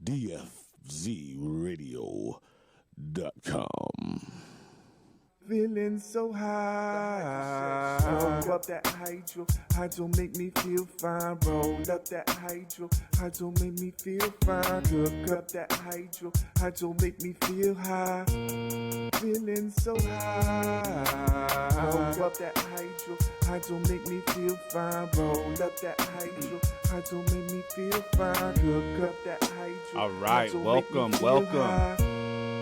DFZRadio.com. Feeling so high. Roll up that hydro make me feel fine. Roll up that hydro make me feel fine. Cook up that hydro make me feel high. Feeling so high. Roll up that hydro make me feel fine. Roll up that hydro make me feel fine. Cook up that hydro. All right, welcome.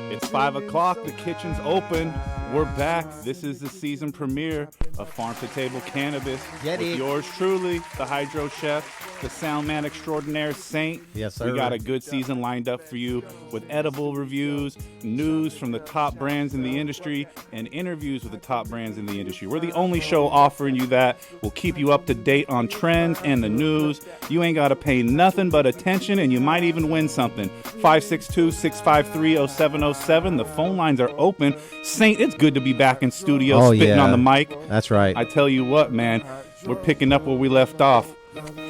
It's 5 o'clock. The kitchen's open. We're back. This is the season premiere of Farm to Table Cannabis. With yours truly, the Hydro Chef, the sound man extraordinaire, Saint. Yes, sir. We got a good season lined up for you with edible reviews, news from the top brands in the industry, and interviews with the top brands in the industry. We're the only show offering you that. We'll keep you up to date on trends and the news. You ain't got to pay nothing but attention, and you might even win something. 562-653-0707. The phone lines are open. Saint, it's good to be back in studio spitting on the mic. That's right. I tell you what, man, we're picking up where we left off.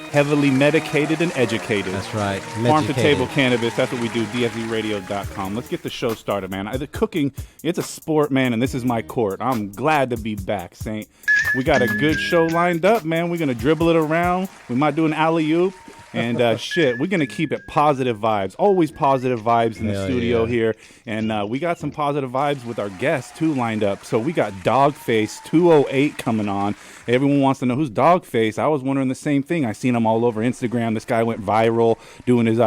Heavily medicated and educated. That's right. Farm to Table Cannabis. That's what we do. DFZRadio.com. Let's get the show started, man. The cooking, it's a sport, man, and this is my court. I'm glad to be back, Saint. We got a good show lined up, man. We're going to dribble it around. We might do an alley-oop. And we're going to keep it positive vibes. Always positive vibes in the studio here. And we got some positive vibes with our guests, too, lined up. So we got Doggface208 coming on. Everyone wants to know who's Doggface. I was wondering the same thing. I seen him all over Instagram. This guy went viral doing his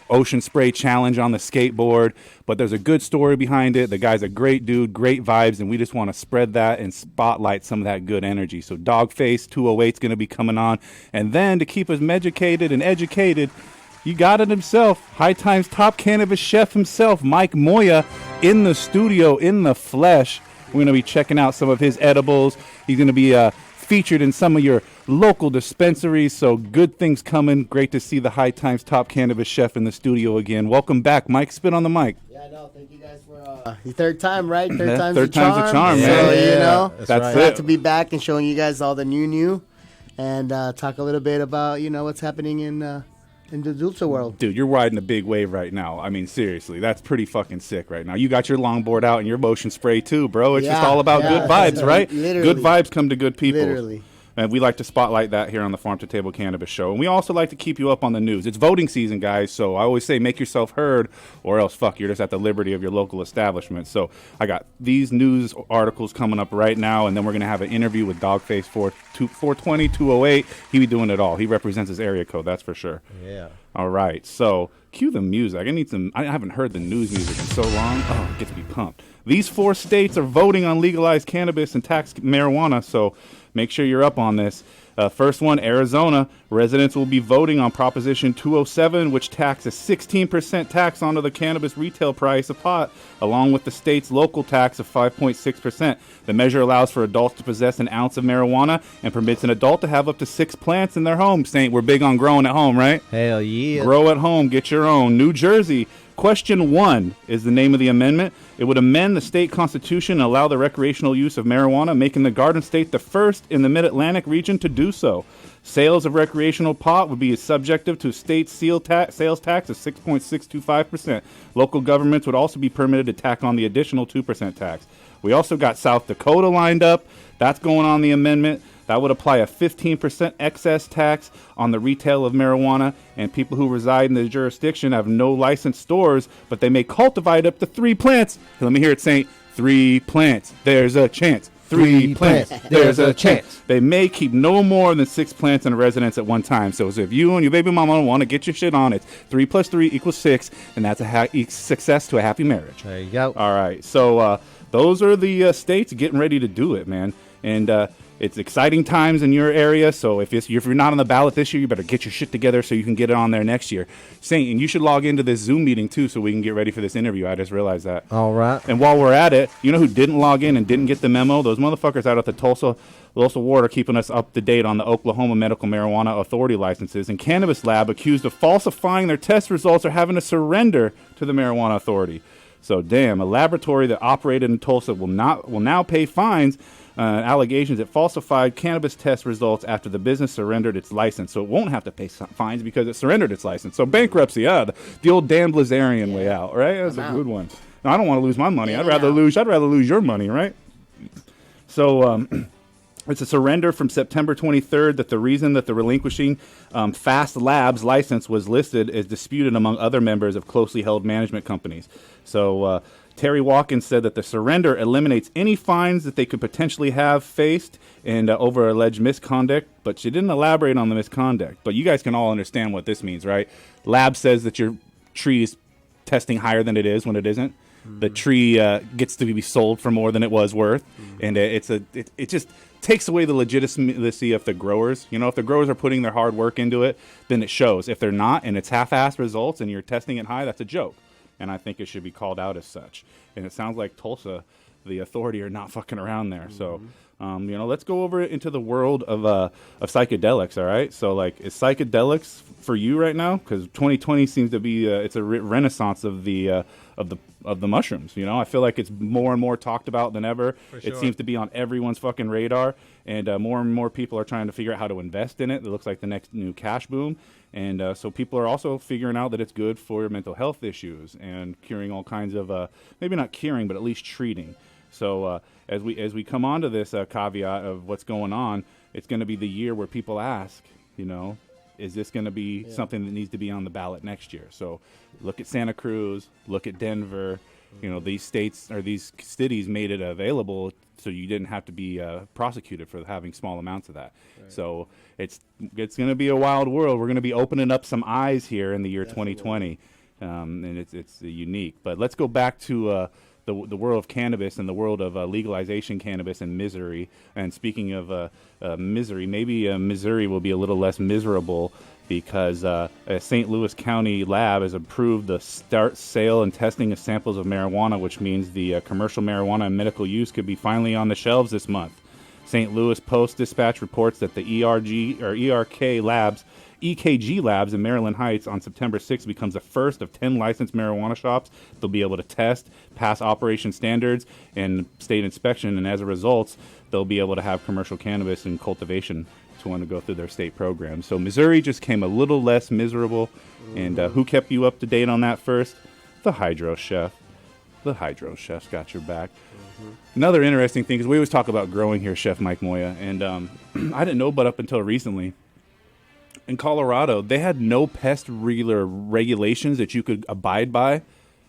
ocean spray challenge on the skateboard. But there's a good story behind it. The guy's a great dude, great vibes, and we just want to spread that and spotlight some of that good energy. So Doggface208 is going to be coming on. And then to keep us educated and educated, you got it himself, High Times top cannabis chef himself, Mike Moya, in the studio, in the flesh. We're going to be checking out some of his edibles. He's going to be featured in some of your local dispensaries, so good things coming. Great to see the High Times top cannabis chef in the studio again. Welcome back, Mike. Spit on the mic. Yeah, no, thank you guys for the third time, right? Third time's a charm, man. So, you know, that's glad it. to be back and showing you guys all the new, and talk a little bit about, you know, what's happening in the Dulze world. Dude, you're riding a big wave right now. I mean, seriously, that's pretty fucking sick right now. You got your longboard out and your motion spray too, bro. It's just all about good vibes, right? Literally. Good vibes come to good people. Literally. And we like to spotlight that here on the Farm to Table Cannabis Show. And we also like to keep you up on the news. It's voting season, guys, so I always say make yourself heard, or else, you're just at the liberty of your local establishment. So I got these news articles coming up right now, and then we're going to have an interview with Doggface 420-208. He be doing it all. He represents his area code, that's for sure. Yeah. All right, so cue the music. I haven't heard the news music in so long. Oh, it gets me pumped. These 4 states are voting on legalized cannabis and tax marijuana, so make sure you're up on this. First one, Arizona. Residents will be voting on Proposition 207, which taxes 16% tax onto the cannabis retail price of pot, along with the state's local tax of 5.6%. The measure allows for adults to possess an ounce of marijuana and permits an adult to have up to 6 plants in their home. Saint, we're big on growing at home, right? Hell yeah. Grow at home, get your own. New Jersey. Question 1 is the name of the amendment. It would amend the state constitution and allow the recreational use of marijuana, making the Garden State the first in the Mid-Atlantic region to do so. Sales of recreational pot would be subjective to state sales tax of 6.625%. Local governments would also be permitted to tack on the additional 2% tax. We also got South Dakota lined up. That's going on the amendment. That would apply a 15% excess tax on the retail of marijuana, and people who reside in the jurisdiction have no licensed stores, but they may cultivate up to 3 plants. Let me hear it, Saint. 3 plants. There's a chance. 3 plants. There's a chance. They may keep no more than 6 plants in a residence at one time. So if you and your baby mama want to get your shit on, it's 3 + 3 = 6, and that's a success to a happy marriage. There you go. All right. So those are the states getting ready to do it, man. And it's exciting times in your area, so if you're not on the ballot this year, you better get your shit together so you can get it on there next year. Saint, and you should log into this Zoom meeting, too, so we can get ready for this interview. I just realized that. All right. And while we're at it, you know who didn't log in and didn't get the memo? Those motherfuckers out at the Tulsa Ward are keeping us up to date on the Oklahoma Medical Marijuana Authority licenses, and Cannabis Lab, accused of falsifying their test results, are having to surrender to the Marijuana Authority. So, damn, a laboratory that operated in Tulsa will now pay fines allegations it falsified cannabis test results after the business surrendered its license. So it won't have to pay fines because it surrendered its license. So bankruptcy, the old Dan Blazarian way out, right? That's a good one. No, I don't want to lose my money. I'd rather lose your money, right? So it's a surrender from September 23rd that the reason that the relinquishing Fast Labs license was listed is disputed among other members of closely held management companies. So Terry Watkins said that the surrender eliminates any fines that they could potentially have faced and over alleged misconduct, but she didn't elaborate on the misconduct. But you guys can all understand what this means, right? Lab says that your tree is testing higher than it is when it isn't. The tree gets to be sold for more than it was worth, and it just takes away the legitimacy of the growers. You know, if the growers are putting their hard work into it, then it shows. If they're not, and it's half-assed results, and you're testing it high, that's a joke. And I think it should be called out as such. And it sounds like Tulsa, the authority, are not fucking around there. So, let's go over into the world of psychedelics. All right. So, like, is psychedelics for you right now? Because 2020 seems to be it's a renaissance of the mushrooms. You know, I feel like it's more and more talked about than ever. For sure. It seems to be on everyone's fucking radar, and more people are trying to figure out how to invest in it. It looks like the next new cash boom. And so people are also figuring out that it's good for mental health issues and curing all kinds of, maybe not curing, but at least treating. So as we come on to this caveat of what's going on, it's going to be the year where people ask, you know, is this going to be something that needs to be on the ballot next year? So look at Santa Cruz, look at Denver. You know, these states or these cities made it available so you didn't have to be prosecuted for having small amounts of that. Right. So it's going to be a wild world. We're going to be opening up some eyes here in the year 2020, and it's unique. But let's go back to the world of cannabis and the world of legalization cannabis and misery. And speaking of misery, maybe Missouri will be a little less miserable because a St. Louis County lab has approved the start, sale, and testing of samples of marijuana, which means the commercial marijuana and medical use could be finally on the shelves this month. St. Louis Post-Dispatch reports that the EKG labs in Maryland Heights on September 6th becomes the first of 10 licensed marijuana shops. They'll be able to test, pass operation standards, and state inspection, and as a result, they'll be able to have commercial cannabis and cultivation to want to go through their state program. So Missouri just came a little less miserable, and who kept you up to date on that first? The Hydro Chef. The Hydro Chef's got your back. Another interesting thing is we always talk about growing here, Chef Mike Moya, and I didn't know, but up until recently, in Colorado, they had no pest regulations that you could abide by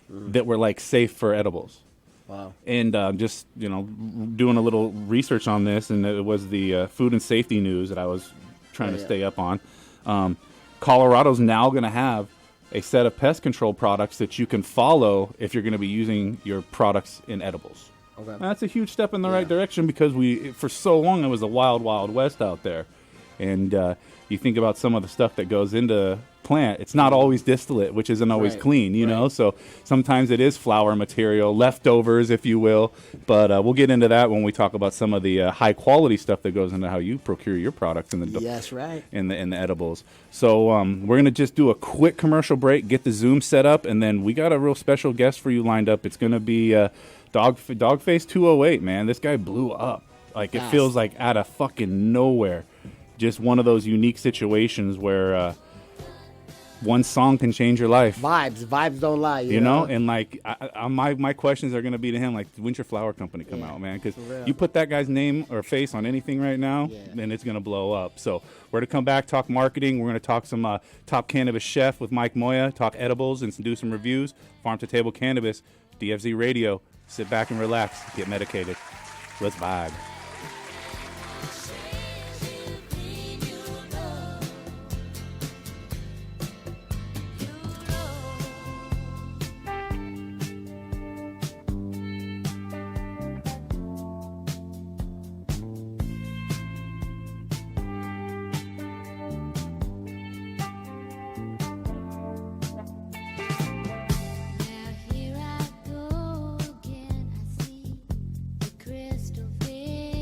that were like safe for edibles. Wow. And just, you know, doing a little research on this, and it was the food and safety news that I was trying to stay up on. Colorado's now going to have a set of pest control products that you can follow if you're going to be using your products in edibles. Okay. And that's a huge step in the right direction because for so long it was a wild, wild west out there. And you think about some of the stuff that goes into plant, it's not always distillate, which isn't always clean, you know? So sometimes it is flour material, leftovers, if you will. But we'll get into that when we talk about some of the high-quality stuff that goes into how you procure your products in the in the edibles. So we're going to just do a quick commercial break, get the Zoom set up, and then we got a real special guest for you lined up. It's going to be Doggface208, man. This guy blew up. Like, it feels like out of fucking nowhere. Just one of those unique situations where one song can change your life. Vibes don't lie. You know? And like, my questions are gonna be to him like, when's your flower company come out, man? Because you put that guy's name or face on anything right now, then it's gonna blow up. So we're gonna come back, talk marketing. We're gonna talk some top cannabis chef with Mike Moya, talk edibles, and do some reviews. Farm to table cannabis, DFZ Radio. Sit back and relax. Get medicated. Let's vibe. Here I go again. I see the crystal vision.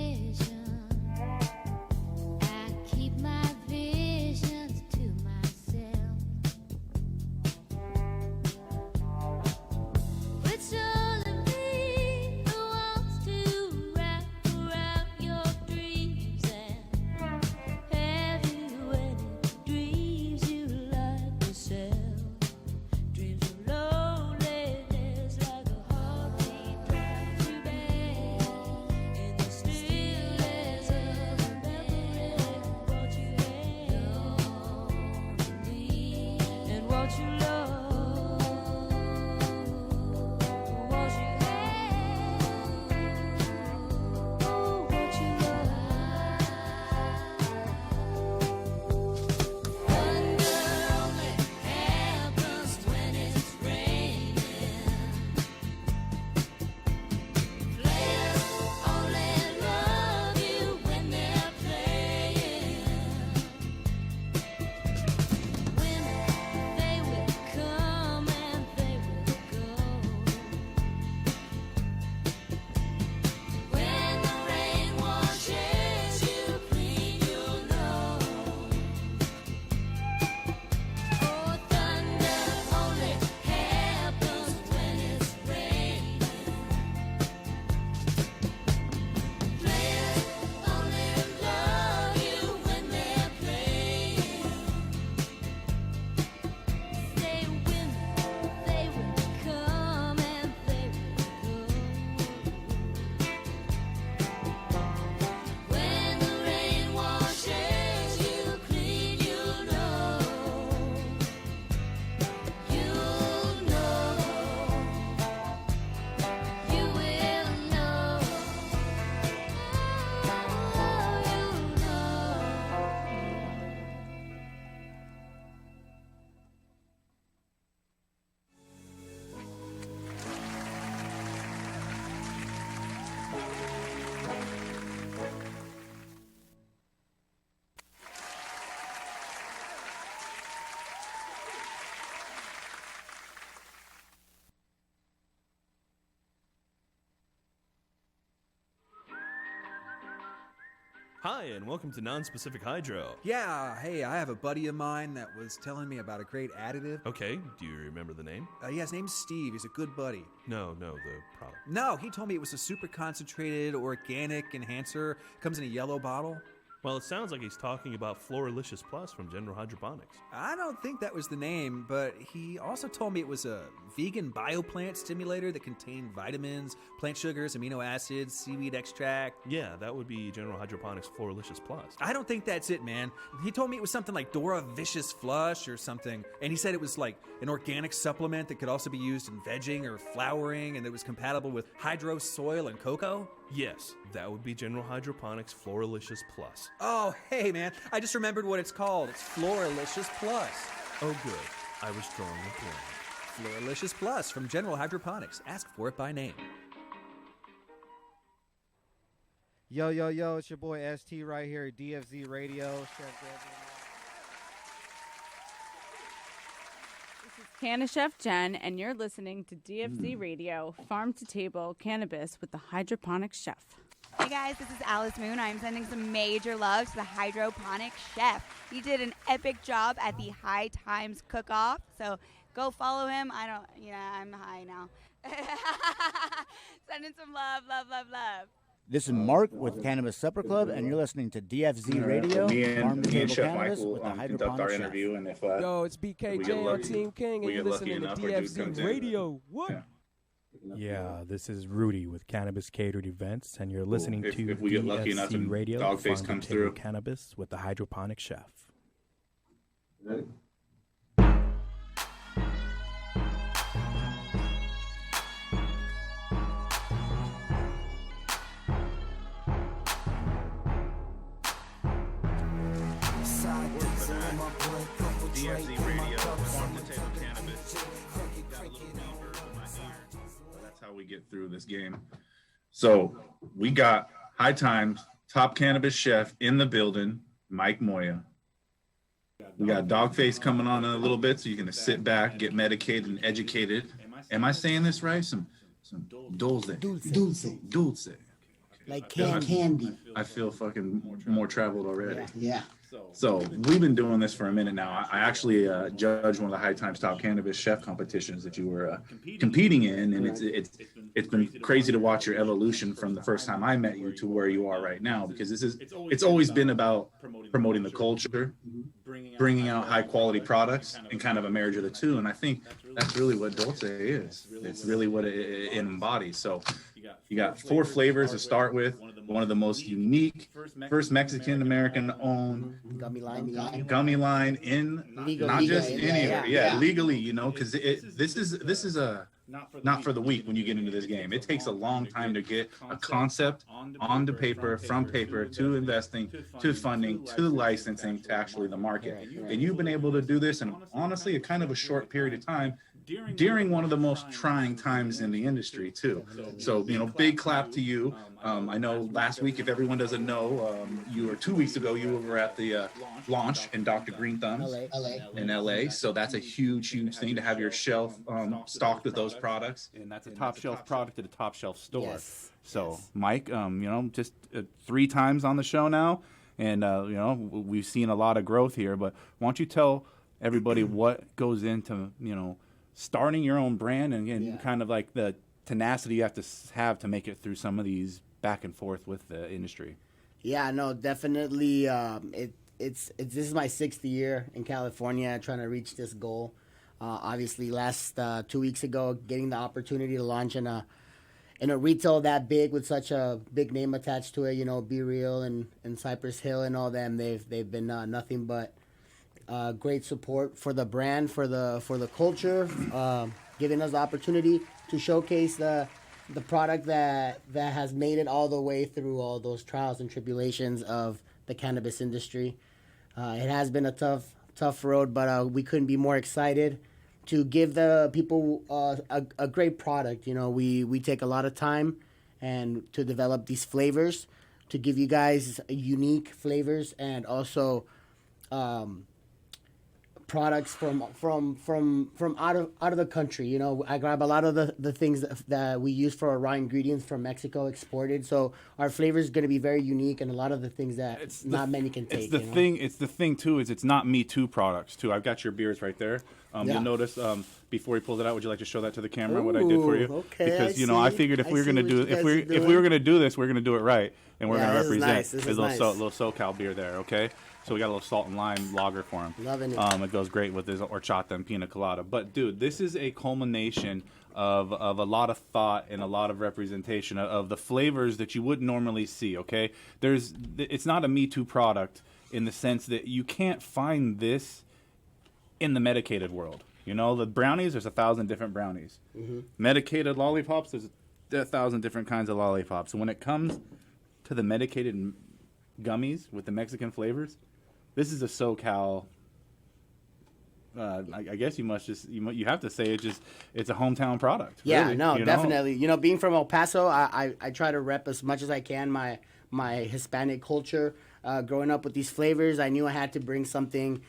and welcome to Non-Specific Hydro. Yeah, hey, I have a buddy of mine that was telling me about a great additive. Okay, do you remember the name? Yeah, his name's Steve. He's a good buddy. No, the product. No, he told me it was a super concentrated organic enhancer. Comes in a yellow bottle. Well, it sounds like he's talking about Floralicious Plus from General Hydroponics. I don't think that was the name, but he also told me it was a vegan bioplant stimulator that contained vitamins, plant sugars, amino acids, seaweed extract. Yeah, that would be General Hydroponics Floralicious Plus. I don't think that's it, man. He told me it was something like Dora Vicious Flush or something, and he said it was like an organic supplement that could also be used in vegging or flowering, and that was compatible with hydro soil and cocoa. Yes, that would be General Hydroponics Floralicious Plus. Oh, hey, man. I just remembered what it's called. It's Floralicious Plus. Oh, good. I was drawing a blank. Floralicious Plus from General Hydroponics. Ask for it by name. Yo, it's your boy ST right here at DFZ Radio. This is Canna Chef Jen, and you're listening to DFZ Radio, Farm to Table Cannabis with the Hydroponic Chef. Hey guys, this is Alice Moon. I'm sending some major love to the Hydroponic Chef. He did an epic job at the High Times Cook-Off, so go follow him. I'm high now. Sending some love. This is Mark with Cannabis Supper Club, and you're listening to DFZ Radio, Farm to Table Cannabis with the Hydroponic our Chef. interview, and if Yo, it's BKJ on Team King, and you're listening to DFZ Radio. What? Yeah, this is Rudy with Cannabis Catered Events, and you're listening to if we get lucky enough DFZ and Radio, Doggface Farm comes to Table through. Cannabis with the Hydroponic Chef. DFZ Radio, Farm to Table Cannabis. Got a little reverb in my ear. That's how we get through this game. So we got High Times top cannabis chef in the building, Mike Moya. We got Doggface coming on in a little bit, so you can sit back, get medicated and educated. Am I saying this right? Some Dulze. Like candy. I feel fucking more traveled already. Yeah. So we've been doing this for a minute now. I actually judged one of the High Times Top Cannabis Chef competitions that you were competing in, and it's been crazy to watch your evolution from the first time I met you to where you are right now, because it's always been about promoting the culture, bringing out high quality products, and kind of a marriage of the two. And I think that's really what Dulze is. It's really what it embodies. So you got 4 flavors to start with. One of the most unique, first Mexican American owned gummy line in not just anywhere, legally, because this is a not for the weak when you get into this game. It takes a long time to get a concept onto paper, from paper to investing, to funding, to licensing, to actually the market. And you've been able to do this in honestly a kind of a short period of time during one of the most trying times in the industry too. So, big clap to you. I know last week, if everyone doesn't know, 2 weeks ago, you were at the launch in Dr. Green Thumbs in LA. So that's a huge thing to have your shelf stocked with those products. And that's a top shelf product at a top shelf store. Yes. So, Mike, just 3 times on the show now, and we've seen a lot of growth here. But why don't you tell everybody what goes into starting your own brand, and kind of like the tenacity you have to make it through some of these back and forth with the industry. Yeah, no, definitely. This is my 6th year in California trying to reach this goal. Obviously, last 2 weeks ago, getting the opportunity to launch in a retail that big with such a big name attached to it, Be Real and Cypress Hill and all them, they've been nothing but great support for the brand, for the culture, giving us the opportunity to showcase the product that has made it all the way through all those trials and tribulations of the cannabis industry. It has been a tough road, but we couldn't be more excited to give the people a great product. We take a lot of time and to develop these flavors, to give you guys unique flavors, and also products from out of the country. You know, I grab a lot of the things that we use for our raw ingredients from Mexico exported. So our flavor is going to be very unique, and a lot of the things that not many can take. It's the thing too. Is it's not Me Too products too. I've got your beers right there. You'll notice before he pulls it out. Would you like to show that to the camera? What I did for you? Okay, because I figured if we were going to do if we were going to do this, we're going to do it right, and we're going to represent. There's a little SoCal beer there. Okay. So we got a little salt and lime lager for him. Loving it. It goes great with his horchata and pina colada. But dude, this is a culmination of a lot of thought and a lot of representation of the flavors that you wouldn't normally see. Okay, it's not a Me Too product in the sense that you can't find this in the medicated world. You know, the brownies, there's 1,000 different brownies. Mm-hmm. Medicated lollipops, there's 1,000 different kinds of lollipops. So when it comes to the medicated gummies with the Mexican flavors, this is a SoCal. I guess you have to say it's a hometown product. Yeah, really, no, definitely. You know, being from El Paso, I try to rep as much as I can my Hispanic culture. Growing up with these flavors, I knew I had to bring something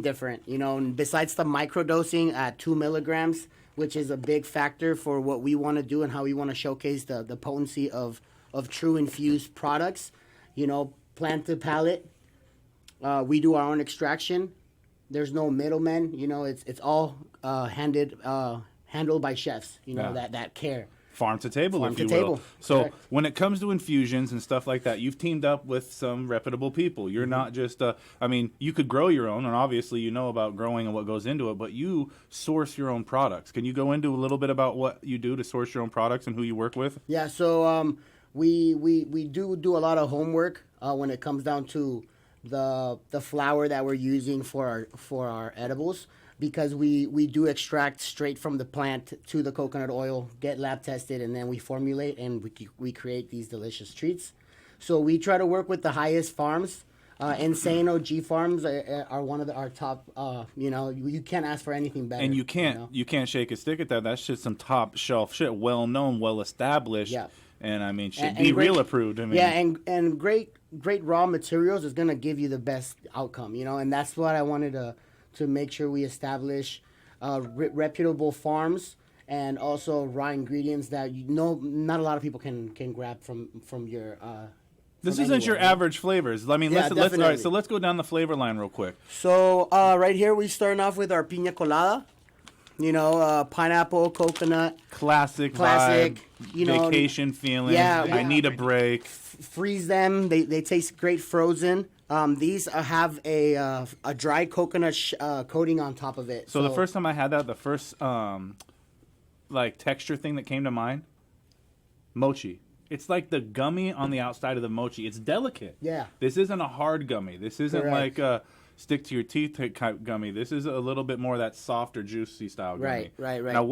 different. You know, and besides the microdosing at 2 milligrams, which is a big factor for what we want to do and how we want to showcase the potency of true infused products. You know, plant to palate. We do our own extraction. There's no middlemen. You know, it's all handled by chefs. You know, that care. Farm to table, Farm if to you table. will. So Correct. when it comes to infusions and stuff like that, you've teamed up with some reputable people. You're not just, you could grow your own, and obviously you know about growing and what goes into it, but you source your own products. Can you go into a little bit about what you do to source your own products and who you work with? Yeah, so we do a lot of homework when it comes down to the flour that we're using for our edibles, because we do extract straight from the plant to the coconut oil, get lab tested, and then we formulate and we create these delicious treats. So we try to work with the highest farms. Insane OG Farms are one of our top. You can't ask for anything better. And you can't shake a stick at that. That's just some top shelf shit, well known, well established. Yeah. And I mean, should and be great, real approved. I mean, yeah, and great raw materials is gonna give you the best outcome. You know, and that's what I wanted to make sure we establish reputable farms and also raw ingredients that not a lot of people can grab from your. This isn't your average flavors. I mean, let's all right, so let's go down the flavor line real quick. So right here we're starting off with our pina colada. You know, pineapple, coconut. Classic vibe, vacation feeling. Yeah, I need a break. Freeze them. They taste great frozen. These have a dry coconut coating on top of it. So the first time I had that, the first texture thing that came to mind, mochi. It's like the gummy on the outside of the mochi. It's delicate. Yeah. This isn't a hard gummy. This isn't Correct. like a stick to your teeth type gummy. This is a little bit more that softer, juicy style gummy. Right. Now,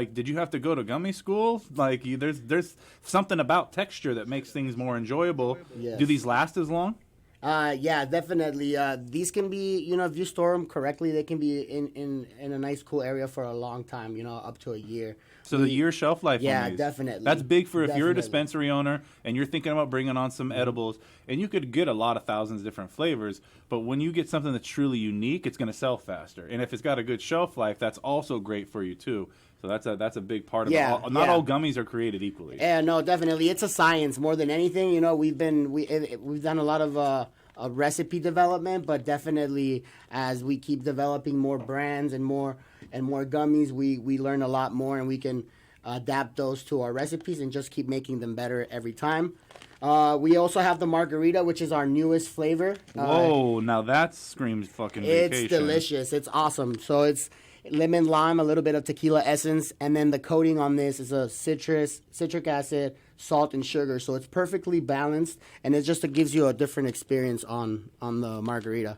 did you have to go to gummy school? Like, there's something about texture that makes things more enjoyable. Yes. Do these last as long? Yeah, definitely. These can be, if you store them correctly, they can be in a nice, cool area for a long time, up to a year. So the year shelf life on these. Definitely. That's big for if you're a dispensary owner and you're thinking about bringing on some edibles, and you could get a lot of thousands of different flavors, but when you get something that's truly unique, it's going to sell faster. And if it's got a good shelf life, that's also great for you too. So that's a big part of it. Not all gummies are created equally. Yeah, no, definitely. It's a science more than anything. We've done a lot of recipe development, but definitely as we keep developing more brands and more gummies, we learn a lot more, and we can adapt those to our recipes and just keep making them better every time. We also have the margarita, which is our newest flavor. Whoa, now that screams fucking vacation. It's delicious. It's awesome. So it's lemon, lime, a little bit of tequila essence, and then the coating on this is a citric acid, salt, and sugar. So it's perfectly balanced, and it just gives you a different experience on the margarita.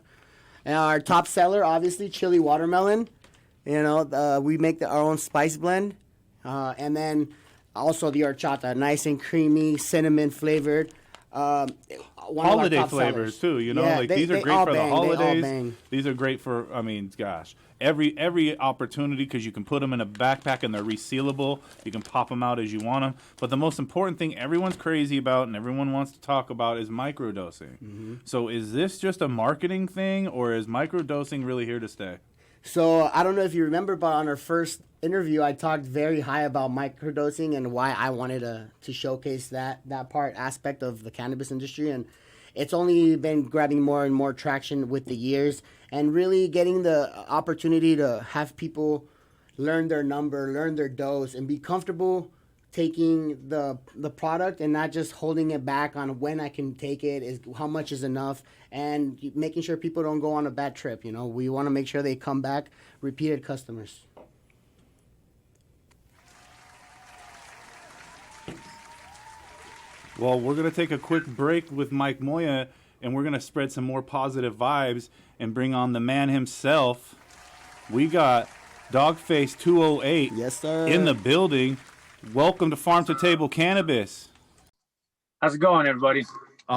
And our top seller, obviously, chili watermelon. We make our own spice blend, and then also the horchata, nice and creamy, cinnamon flavored. Holiday flavors too, these are great for the holidays. These are great for, every opportunity, because you can put them in a backpack and they're resealable. You can pop them out as you want them. But the most important thing everyone's crazy about and everyone wants to talk about is microdosing. Mm-hmm. So is this just a marketing thing, or is microdosing really here to stay? So I don't know if you remember, but on our first interview, I talked very high about microdosing and why I wanted to showcase that part aspect of the cannabis industry. And it's only been grabbing more and more traction with the years, and really getting the opportunity to have people learn their number, learn their dose, and be comfortable taking the product and not just holding it back on when I can take it, is how much is enough, and making sure people don't go on a bad trip. You know, we want to make sure they come back, repeated customers. Well, we're going to take a quick break with Mike Moya, and we're going to spread some more positive vibes and bring on the man himself. We got Doggface208 yes, sir, in the building. Welcome to Farm to Table Cannabis. How's it going, everybody?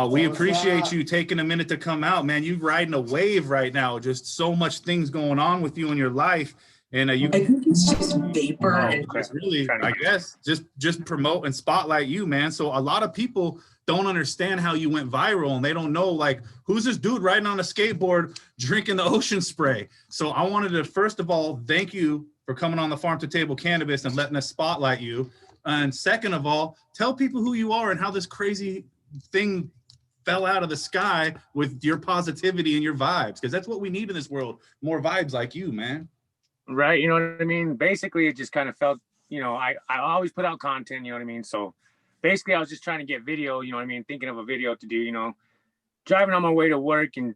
We appreciate you taking a minute to come out, man. You riding a wave right now. Just so much things going on with you in your life. And I think it's just vapor and just really, I guess, just promote and spotlight you, man. So a lot of people don't understand how you went viral, and they don't know, like, who's this dude riding on a skateboard drinking the ocean spray. So I wanted to, first of all, thank you for coming on the Farm to Table Cannabis and letting us spotlight you. And second of all, tell people who you are and how this crazy thing fell out of the sky with your positivity and your vibes, because that's what we need in this world, more vibes like you, man. Right, you know what I mean? Basically, it just kind of felt, you know, I always put out content, you know what I mean? So basically, I was just trying to get video, you know what I mean? Thinking of a video to do, you know, driving on my way to work, and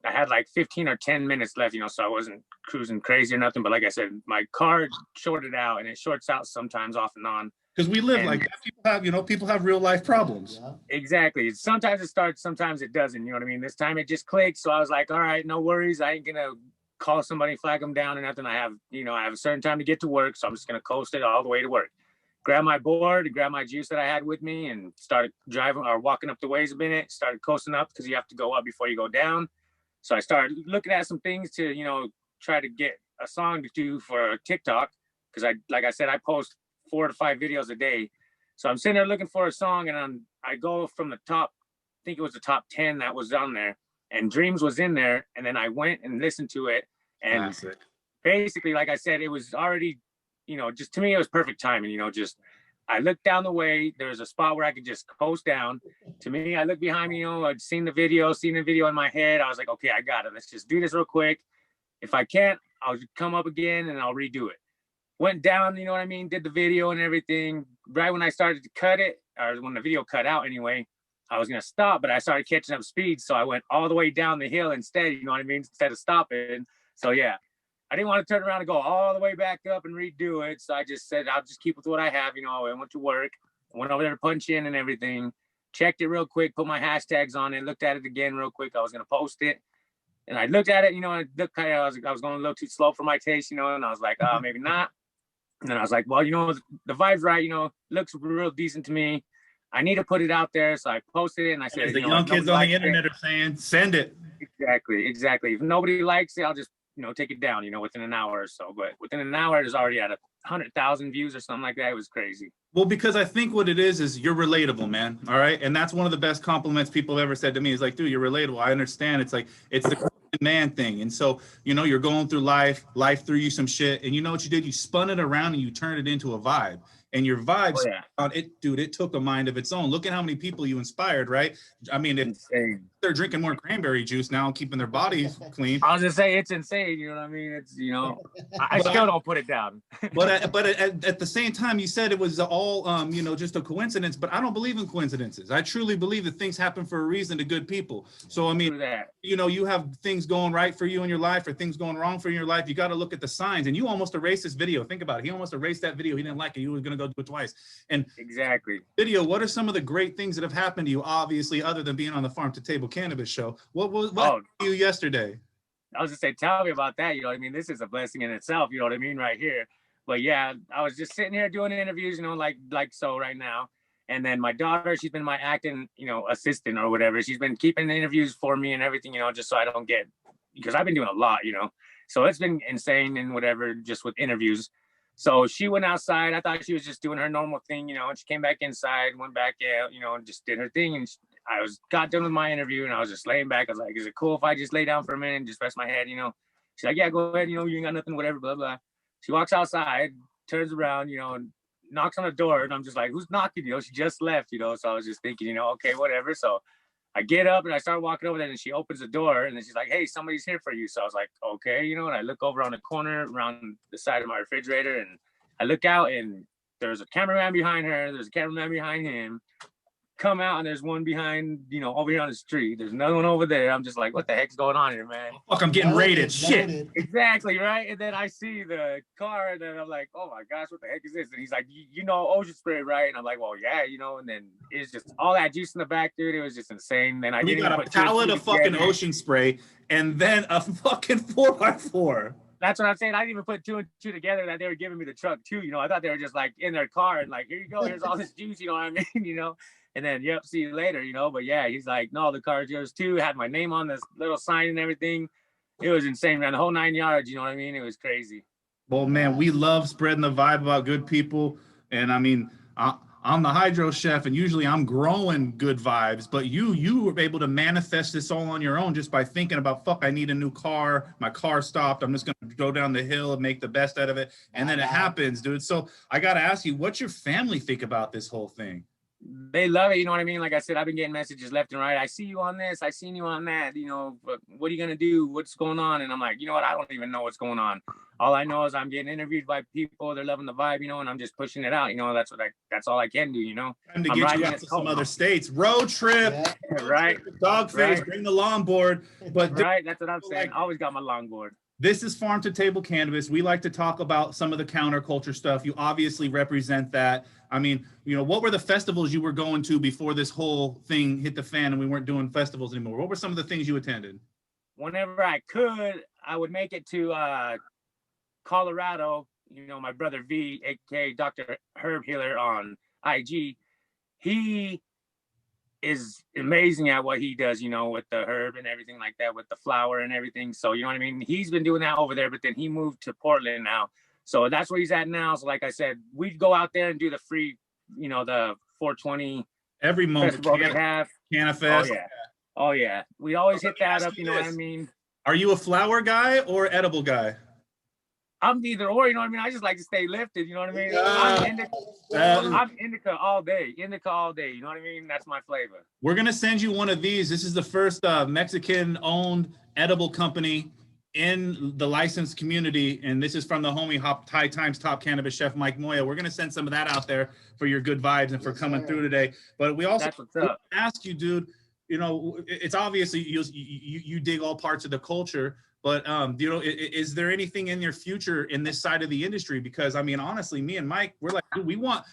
I had like 15 or 10 minutes left, you know, so I wasn't cruising crazy or nothing. But like I said, my car shorted out, and it shorts out sometimes off and on. Because we live like that. People have real life problems. Yeah. Exactly. Sometimes it starts, sometimes it doesn't. You know what I mean? This time it just clicked. So I was like, all right, no worries. I ain't going to call somebody, flag them down or nothing. I have a certain time to get to work. So I'm just going to coast it all the way to work. Grab my board, grab my juice that I had with me, and started driving or walking up the ways a minute. Started coasting up because you have to go up before you go down. So I started looking at some things to, you know, try to get a song to do for TikTok. Because like I said, I post 4 to 5 videos a day. So I'm sitting there looking for a song, and I go from the top, I think it was the top 10 that was on there, and Dreams was in there. And then I went and listened to it. And Classic. Basically, like I said, it was already, you know, just to me, it was perfect timing, you know, just I looked down the way, there was a spot where I could just coast down. To me, I looked behind me, you know, I'd seen the video in my head. I was like, okay, I got it. Let's just do this real quick. If I can't, I'll come up again and I'll redo it. Went down, you know what I mean? Did the video and everything. Right when I started to cut it, or when the video cut out anyway, I was going to stop, but I started catching up speed. So I went all the way down the hill instead, you know what I mean? Instead of stopping. So yeah, I didn't want to turn around and go all the way back up and redo it. So I just said, I'll just keep with what I have. You know, I went to work, went over there to punch in and everything, checked it real quick, put my hashtags on it, looked at it again real quick. I was going to post it. And I looked at it, you know, and I was going a little too slow for my taste, you know, and I was like, oh, maybe not. And then I was like, well, you know, the vibe's right, you know, looks real decent to me. I need to put it out there. So I posted it and I said, the young kids on the internet are saying, send it. Exactly. If nobody likes it, I'll just, you know, take it down, you know, within an hour or so. But within an hour, it was already at 100,000 views or something like that. It was crazy. Well, because I think what it is you're relatable, man. All right. And that's one of the best compliments people ever said to me is like, dude, you're relatable. I understand. It's like, it's the man thing. And so, you know, you're going through life threw you some shit. And you know what you did? You spun it around and you turned it into a vibe. And your vibes, it took a mind of its own. Look at how many people you inspired, right? I mean, they're drinking more cranberry juice now and keeping their bodies clean. I was just saying, it's insane. You know what I mean? It's, you know, I still don't put it down. but at the same time, you said it was all, you know, just a coincidence. But I don't believe in coincidences. I truly believe that things happen for a reason to good people. So, I mean, you know, you have things going right for you in your life or things going wrong for you in your life. You got to look at the signs. And you almost erased this video. Think about it. He almost erased that video. He didn't like it. He was going to go do it twice. And exactly. Video, what are some of the great things that have happened to you, obviously, other than being on the Farm to Table Cannabis show? What happened to you yesterday? I was just saying, tell me about that. You know what I mean? This is a blessing in itself. You know what I mean? Right here. But yeah, I was just sitting here doing interviews, you know, like so right now. And then my daughter, she's been my acting, you know, assistant or whatever. She's been keeping the interviews for me and everything, you know, just so I don't get, because I've been doing a lot, you know. So it's been insane and whatever, just with interviews. So she went outside. I thought she was just doing her normal thing, you know, and she came back inside, went back out, you know, and just did her thing. And got done with my interview and I was just laying back. I was like, is it cool if I just lay down for a minute and just rest my head, you know? She's like, yeah, go ahead, you ain't got nothing, whatever, blah, blah. She walks outside, turns around, and knocks on the door. And I'm just like, who's knocking? She just left, So I was just thinking, okay, whatever. So I get up and I start walking over there, and she opens the door, and then she's like, hey, somebody's here for you. So I was like, okay, and I look over on the corner around the side of my refrigerator, and I look out, and there's a cameraman behind her. There's a cameraman behind him. Come out, and there's one behind, over here on the street. There's another one over there. I'm just like, what the heck's going on here, man? Fuck, I'm getting raided. Shit. Exactly, right? And then I see the car, and then I'm like, oh my gosh, what the heck is this? And he's like, Ocean Spray, right? And I'm like, well, yeah, and then it's just all that juice in the back, dude. It was just insane. Then We got a pallet of fucking Ocean Spray and then a fucking 4x4. That's what I'm saying. I didn't even put 2 and 2 together that they were giving me the truck too. I thought they were just like in their car and like, here you go, here's all this juice, you know what I mean? And then, yep, see you later, But yeah, he's like, no, the car's yours too. Had my name on this little sign and everything. It was insane, man. The whole 9 yards, you know what I mean? It was crazy. Well, man, we love spreading the vibe about good people. And I mean, I'm the hydro chef, and usually I'm growing good vibes. But you were able to manifest this all on your own just by thinking about, fuck, I need a new car. My car stopped. I'm just going to go down the hill and make the best out of it. And then it happens, dude. So I got to ask you, what's your family think about this whole thing? They love it, you know what I mean? Like I said, I've been getting messages left and right. I see you on this, I seen you on that, but what are you gonna do? What's going on? And I'm like, you know what? I don't even know what's going on. All I know is I'm getting interviewed by people, they're loving the vibe, and I'm just pushing it out. That's all I can do, Time to get you out to some other states. Road trip, right? Doggface, right. Bring the longboard. But right, that's what I'm saying. I always got my longboard. This is Farm to Table Cannabis. We like to talk about some of the counterculture stuff. You obviously represent that. I mean, what were the festivals you were going to before this whole thing hit the fan and we weren't doing festivals anymore? What were some of the things you attended? Whenever I could, I would make it to Colorado. My brother V, aka Dr. Herb Healer on IG, he is amazing at what he does, with the herb and everything like that, with the flower and everything. So, you know what I mean? He's been doing that over there, but then he moved to Portland now. So that's where he's at now. So like I said, we'd go out there and do the free, the 420 every month they have. Cannabis. Oh yeah. We always hit that up, you know what I mean? Are you a flower guy or edible guy? I'm either or, you know what I mean? I just like to stay lifted, you know what I mean? I'm indica all day, you know what I mean? That's my flavor. We're going to send you one of these. This is the first Mexican-owned edible company in the licensed community, and this is from the homie High Times top cannabis chef Mike Moya. We're going to send some of that out there for your good vibes and for coming through today. But we also ask you, dude, it's obviously you dig all parts of the culture, but is there anything in your future in this side of the industry? Because I mean, honestly, me and Mike, we're like, dude, we want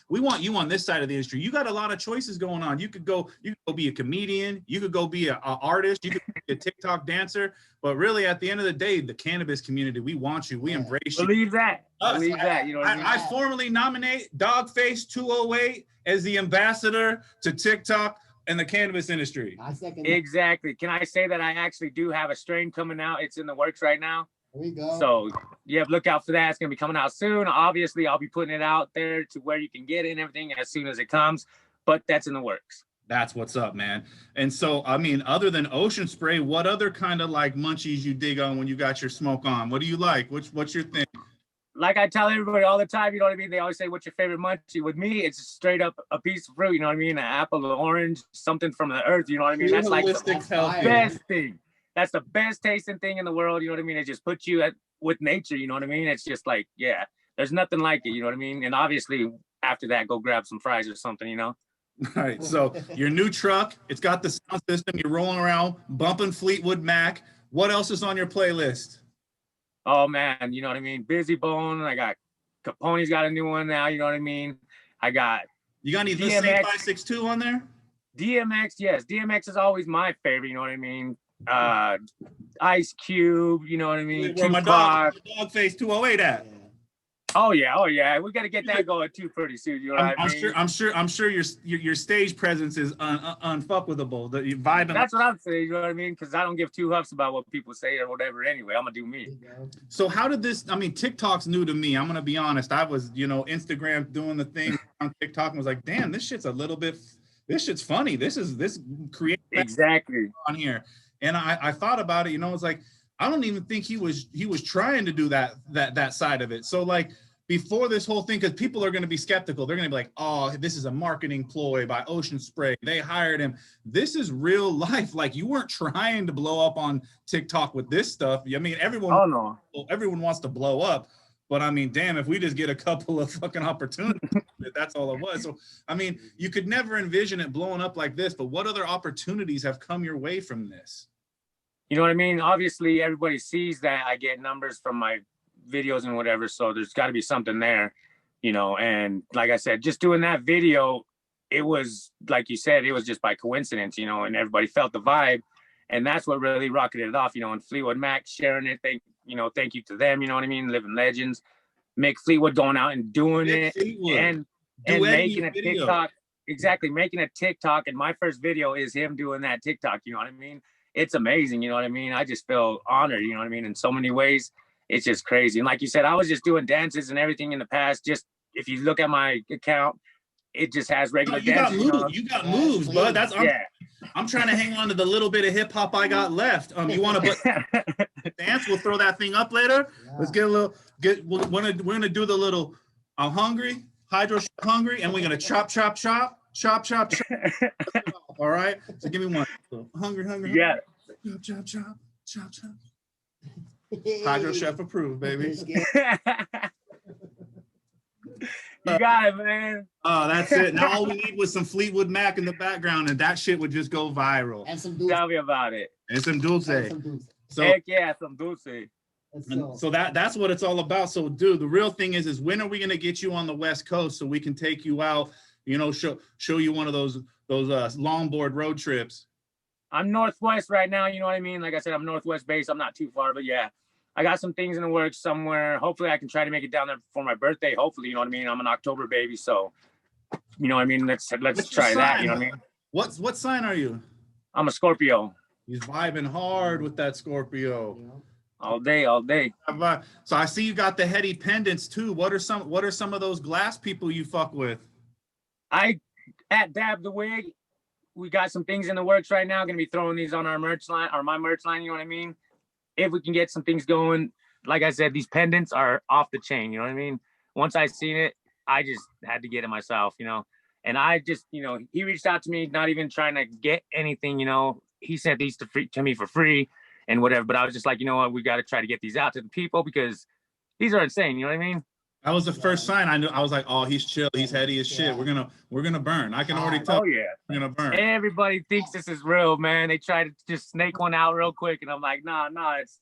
you on this side of the industry. You got a lot of choices going on. You could go be a comedian, you could go be an artist, you could be a TikTok dancer, but really at the end of the day, the cannabis community, we want you, we embrace you. Believe that. Believe that. You know what I mean? I formally nominate Doggface208 as the ambassador to TikTok and the cannabis industry. Exactly. Can I say that I actually do have a strain coming out? It's in the works right now. There we go. So yeah, look out for that. It's gonna be coming out soon. Obviously, I'll be putting it out there to where you can get it and everything as soon as it comes. But that's in the works. That's what's up, man. And so, I mean, other than Ocean Spray, what other kind of like munchies you dig on when you got your smoke on? What do you like? What's your thing? Like I tell everybody all the time, you know what I mean? They always say, what's your favorite munchie? With me, it's straight up a piece of fruit, you know what I mean? An apple, an orange, something from the earth, you know what I mean? That's like the best thing. That's the best tasting thing in the world, you know what I mean? It just puts you with nature, you know what I mean? It's just like, yeah, there's nothing like it, you know what I mean? And obviously, after that, go grab some fries or something, you know? All right, so your new truck, it's got the sound system, you're rolling around, bumping Fleetwood Mac. What else is on your playlist? Oh man, you know what I mean? Busy Bone. I got Capone's got a new one now, you know what I mean? You got any Listen 562 on there? DMX, yes. DMX is always my favorite, you know what I mean? Ice Cube, you know what I mean? Where my Doggface208 at? Oh yeah. We got to get that going too pretty soon. You know what I mean? I'm sure your stage presence is unfuckable. The vibe. That's what I'm saying. You know what I mean? Because I don't give two huffs about what people say or whatever. Anyway, I'm gonna do me. So how did this? I mean, TikTok's new to me. I'm gonna be honest. I was, Instagram doing the thing on TikTok and was like, damn, this shit's a little bit. This shit's funny. This creates exactly on here. And I thought about it. It's like, I don't even think he was trying to do that side of it. So like before this whole thing, because people are going to be skeptical, they're going to be like, oh, this is a marketing ploy by Ocean Spray. They hired him. This is real life. Like you weren't trying to blow up on TikTok with this stuff. I mean, everyone wants to blow up. But I mean, damn, if we just get a couple of fucking opportunities, that's all it was. So, I mean, you could never envision it blowing up like this, but what other opportunities have come your way from this? You know what I mean? Obviously, everybody sees that I get numbers from my videos and whatever, so there's got to be something there, you know. And like I said, just doing that video, it was, like you said, it was just by coincidence, you know, and everybody felt the vibe. And that's what really rocketed it off, you know, and Fleetwood Mac sharing it, thank you to them, you know what I mean? Living legends. Mick Fleetwood going out and doing it and making a TikTok. Exactly, making a TikTok. And my first video is him doing that TikTok, you know what I mean? It's amazing, you know what I mean? I just feel honored, you know what I mean? In so many ways, it's just crazy. And like you said, I was just doing dances and everything in the past. Just if you look at my account, it just has regular dances. You got moves, bud. I'm trying to hang on to the little bit of hip hop I got left. You want to dance? We'll throw that thing up later. Yeah. Let's get a little. We're gonna do the little. I'm hungry. Hydro hungry, and we're gonna chop. All right. So give me one. So, hungry. Yeah. Chop. Hydro Chef approved, baby. You got it, man. Oh, that's it. Now all we need was some Fleetwood Mac in the background, and that shit would just go viral. And some Dulze. Tell me about it. And some Dulze. So, heck yeah, some Dulze. So that's what it's all about. So, dude, the real thing is when are we gonna get you on the West Coast so we can take you out? You know, show you one of those longboard road trips. I'm Northwest right now. You know what I mean? Like I said, I'm Northwest based. I'm not too far, but yeah. I got some things in the works somewhere. Hopefully I can try to make it down there for my birthday. Hopefully, you know what I mean? I'm an October baby, so you know what I mean? Let's try that, you know what I mean? What sign are you? I'm a Scorpio. He's vibing hard with that Scorpio. All day. So I see you got the heady pendants too. What are some of those glass people you fuck with? At Dab the Wig, we got some things in the works right now. Gonna be throwing these on our merch line or my merch line, you know what I mean? If we can get some things going, like I said, these pendants are off the chain, you know what I mean? Once I seen it, I just had to get it myself, you know? And I just, you know, he reached out to me, not even trying to get anything, you know? He sent these to me for free and whatever, but I was just like, you know what? We got to try to get these out to the people because these are insane, you know what I mean? That was the first sign I knew. I was like, oh, he's chill. He's heady as shit. We're gonna burn. I can already tell. Oh yeah, we're gonna burn. Everybody thinks this is real, man. They try to just snake one out real quick, and I'm like, nah,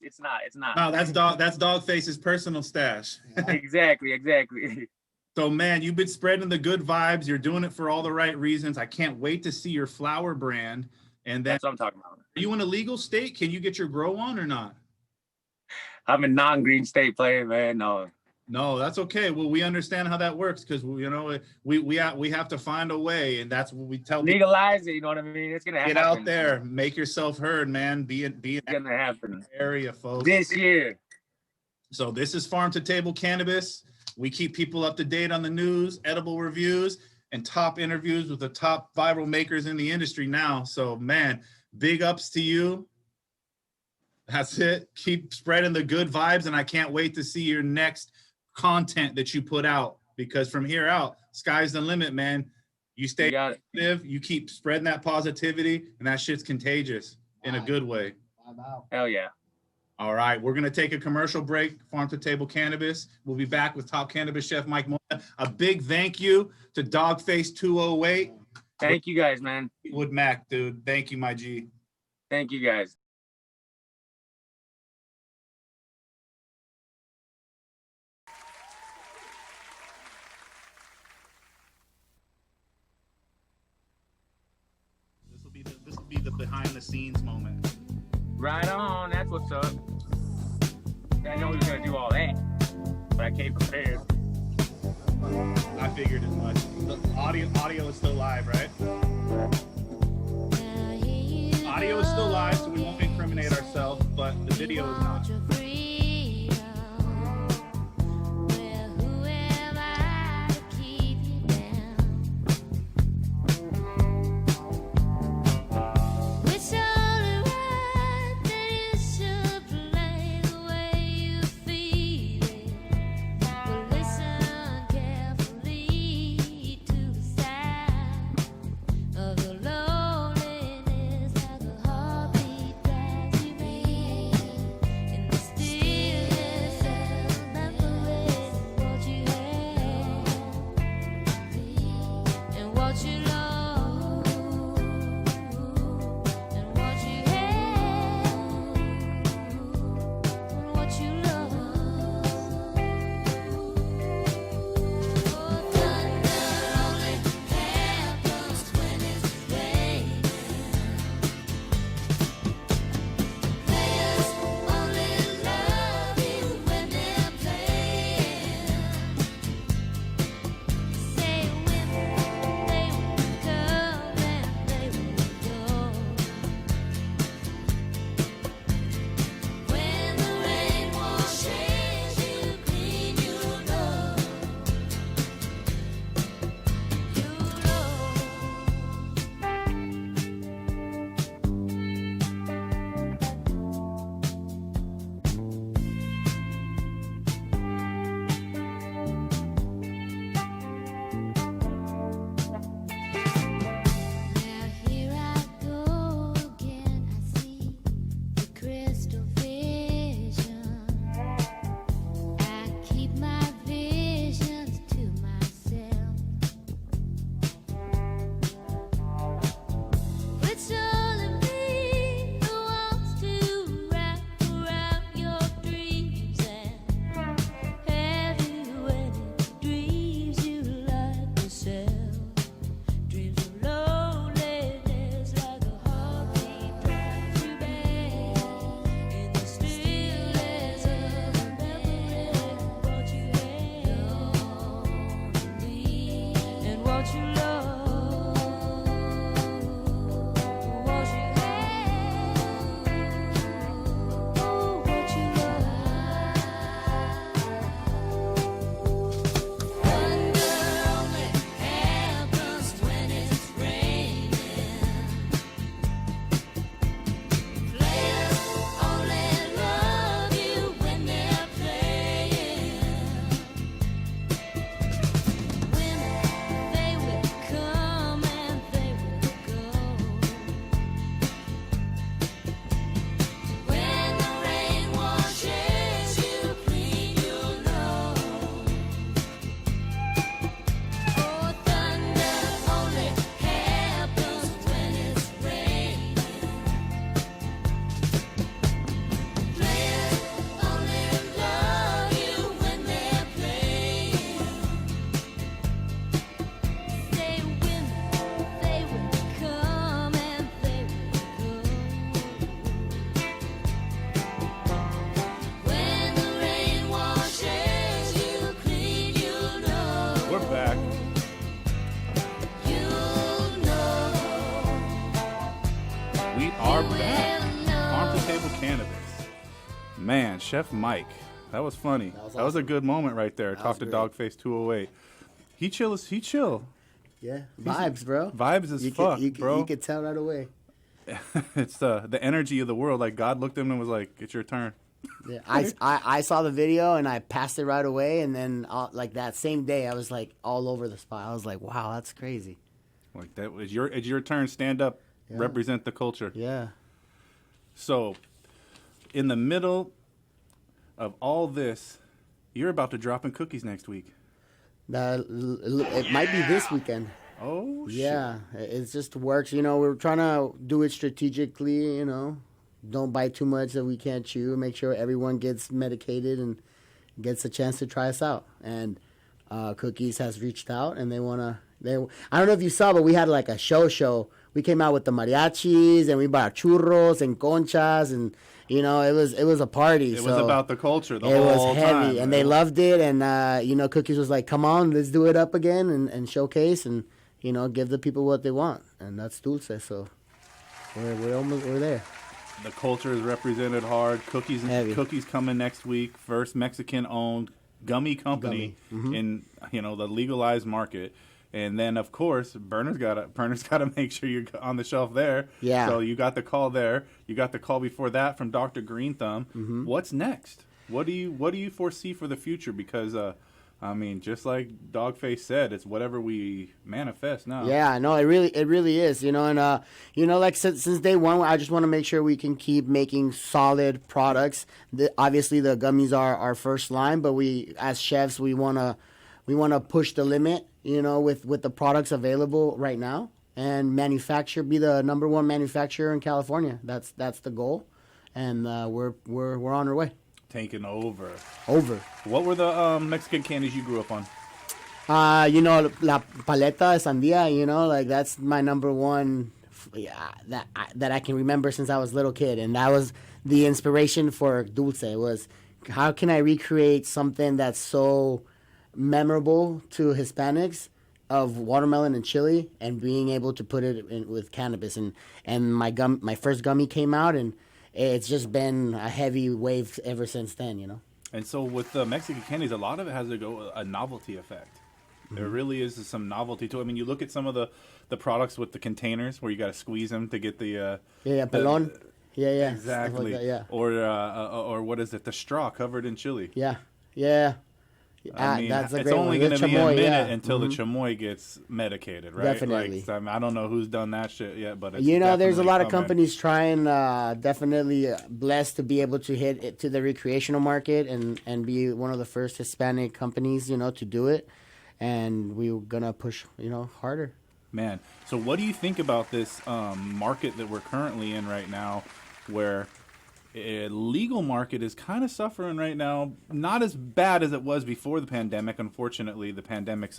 it's not. No, that's Doggface's personal stash. Exactly. So man, you've been spreading the good vibes. You're doing it for all the right reasons. I can't wait to see your flower brand. And that's what I'm talking about. Are you in a legal state? Can you get your grow on or not? I'm a non-green state player, man. No, that's okay. Well, we understand how that works because we have to find a way, and that's what we tell people. Legalize it. You know what I mean? It's gonna happen. Get out there, make yourself heard, man. Be in gonna happen area, folks. This year. So this is Farm to Table Cannabis. We keep people up to date on the news, edible reviews, and top interviews with the top viral makers in the industry now. So man, big ups to you. That's it. Keep spreading the good vibes, and I can't wait to see your next content that you put out, because from here out, sky's the limit, man. You stay positive, you keep spreading that positivity, and that shit's contagious in a good way. Hell yeah. All right, we're gonna take a commercial break. Farm to Table Cannabis. We'll be back with top cannabis chef Mike Moya. A big thank you to Doggface208. Thank you guys, man. Wood Mac, dude. Thank you, my G. Thank you guys. This will be the behind the scenes moment. Right on, that's what's up. I know we were gonna do all that, but I came prepared. I figured as much. The audio is still live, right? Audio is still live, so we won't incriminate ourselves, but the video is not. Man, Chef Mike. That was funny. That was a good moment right there. Talk to Doggface208. He chill. Yeah, vibes, bro. Vibes as fuck, bro. You could tell right away. It's the energy of the world. Like God looked at him and was like, "It's your turn." Yeah, I saw the video and I passed it right away, and then like that same day I was like all over the spot. I was like, wow, that's crazy. Like that was it's your turn. Stand up, represent the culture. Yeah. So, in the middle of all this, you're about to drop in cookies next week. It might be this weekend. Oh, shit. Yeah, it just works. You know, we're trying to do it strategically, you know. Don't bite too much that we can't chew. Make sure everyone gets medicated and gets a chance to try us out. And Cookies has reached out, and they want to... I don't know if you saw, but we had like a show. We came out with the mariachis, and we bought churros and conchas, and you know, it was a party. It was about the culture the whole time. It was heavy, and they loved it. And you know, Cookies was like, "Come on, let's do it up again and showcase, and you know, give the people what they want." And that's Dulce. So we're there. The culture is represented hard. Cookies coming next week. First Mexican-owned gummy company in the legalized market. And then, of course, Burner's got to make sure you're on the shelf there. Yeah. So you got the call there. You got the call before that from Dr. Green Thumb. What's next? What do you foresee for the future? Because I mean, just like Doggface said, it's whatever we manifest now. Yeah, no, it really is. You know, and you know, like since day one, I just want to make sure we can keep making solid products. Obviously, the gummies are our first line, but we, as chefs, we wanna push the limit. You know, with the products available right now, and be the number one manufacturer in California. That's the goal, and we're on our way. Taking over. What were the Mexican candies you grew up on? You know, La Paleta de Sandia. You know, like that's my number one. That I can remember since I was a little kid, and that was the inspiration for Dulce. Was how can I recreate something that's so memorable to Hispanics of watermelon and chili, and being able to put it in with cannabis, and my first gummy came out, and it's just been a heavy wave ever since then, you know. And so with the Mexican candies, a lot of it has to go a novelty effect. There really is some novelty to it. I mean, you look at some of the products with the containers where you got to squeeze them to get the pelon. Yeah, exactly. Like that, or what is it? The straw covered in chili. Yeah. I mean, that's a it's great only one. going to be a minute Yeah. until the chamoy gets medicated, right? Definitely. Like, I mean, I don't know who's done that shit yet, but it's you know, there's a lot of coming. companies trying. Definitely blessed to be able to hit it to the recreational market and be one of the first Hispanic companies, you know, to do it. And we're gonna push, you know, harder. Man, so what do you think about this market that we're currently in right now, where legal market is kind of suffering right now? Not as bad as it was before the pandemic. Unfortunately, the pandemic's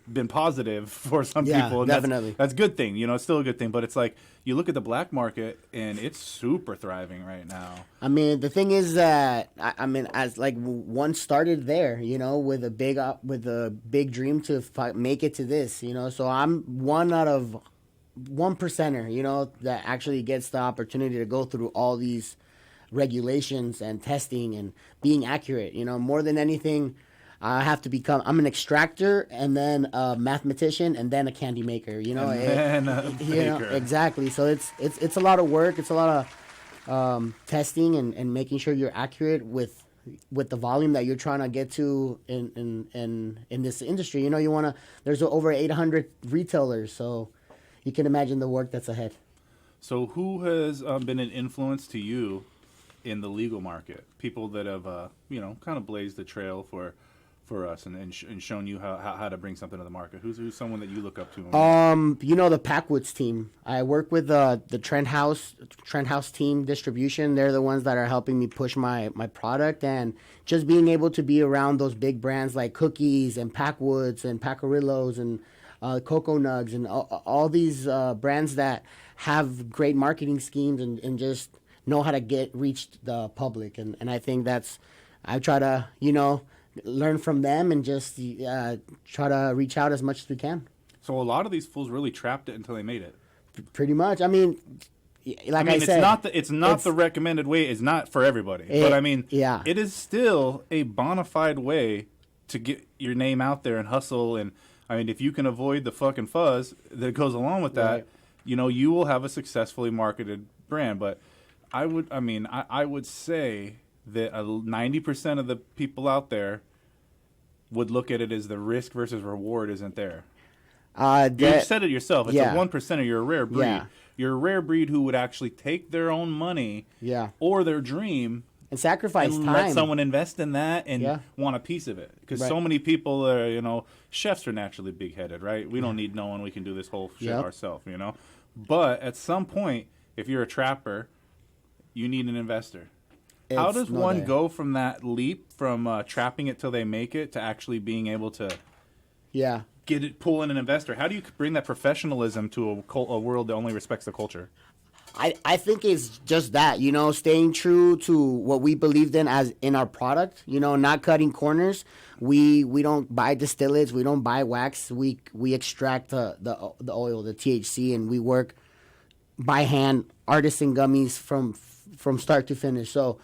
been positive for some people. And definitely. That's a good thing. You know, it's still a good thing. But it's like you look at the black market, and it's super thriving right now. I mean, the thing is that I mean, as like one started there, you know, with a big dream to make it to this, you know. So I'm one out of 1%er, you know, that actually gets the opportunity to go through all these regulations and testing and being accurate. You know, more than anything, I'm an extractor, and then a mathematician, and then a candy maker. You know, exactly. So it's a lot of work. It's a lot of testing and making sure you're accurate with the volume that you're trying to get to in this industry. You know, there's over 800 retailers, so you can imagine the work that's ahead. So who has been an influence to you in the legal market? People that have, kind of blazed the trail for us and shown you how to bring something to the market. Who's someone that you look up to? You know, the Packwoods team. I work with the Trend House team distribution. They're the ones that are helping me push my product, and just being able to be around those big brands like Cookies and Packwoods and Pacarillos and Coco Nugs and all these brands that have great marketing schemes and just know how to reach the public. And I think I try to, you know, learn from them and just try to reach out as much as we can. So a lot of these fools really trapped it until they made it. Pretty much. I mean, like I mean, I said, it's not the recommended way. It's not for everybody. But I mean, it is still a bona fide way to get your name out there and hustle. And I mean, if you can avoid the fucking fuzz that goes along with that, you know, you will have a successfully marketed brand. But I would say that 90% of the people out there would look at it as the risk versus reward isn't there. You said it yourself. It's a 1%. You're a rare breed. Yeah. You're a rare breed who would actually take their own money or their dream and sacrifice and time. let someone invest in that and want a piece of it. Because so many people are, you know, chefs are naturally big-headed, right? We don't need no one. We can do this whole shit ourselves, you know? But at some point, if you're a trapper, you need an investor. How does one go from that leap from trapping it till they make it to actually being able to pull in an investor? How do you bring that professionalism to a world that only respects the culture? I think it's just that, you know, staying true to what we believed in as in our product, you know, not cutting corners. We don't buy distillates, we don't buy wax. We extract the oil, the THC, and we work by hand, artisan gummies from start to finish. So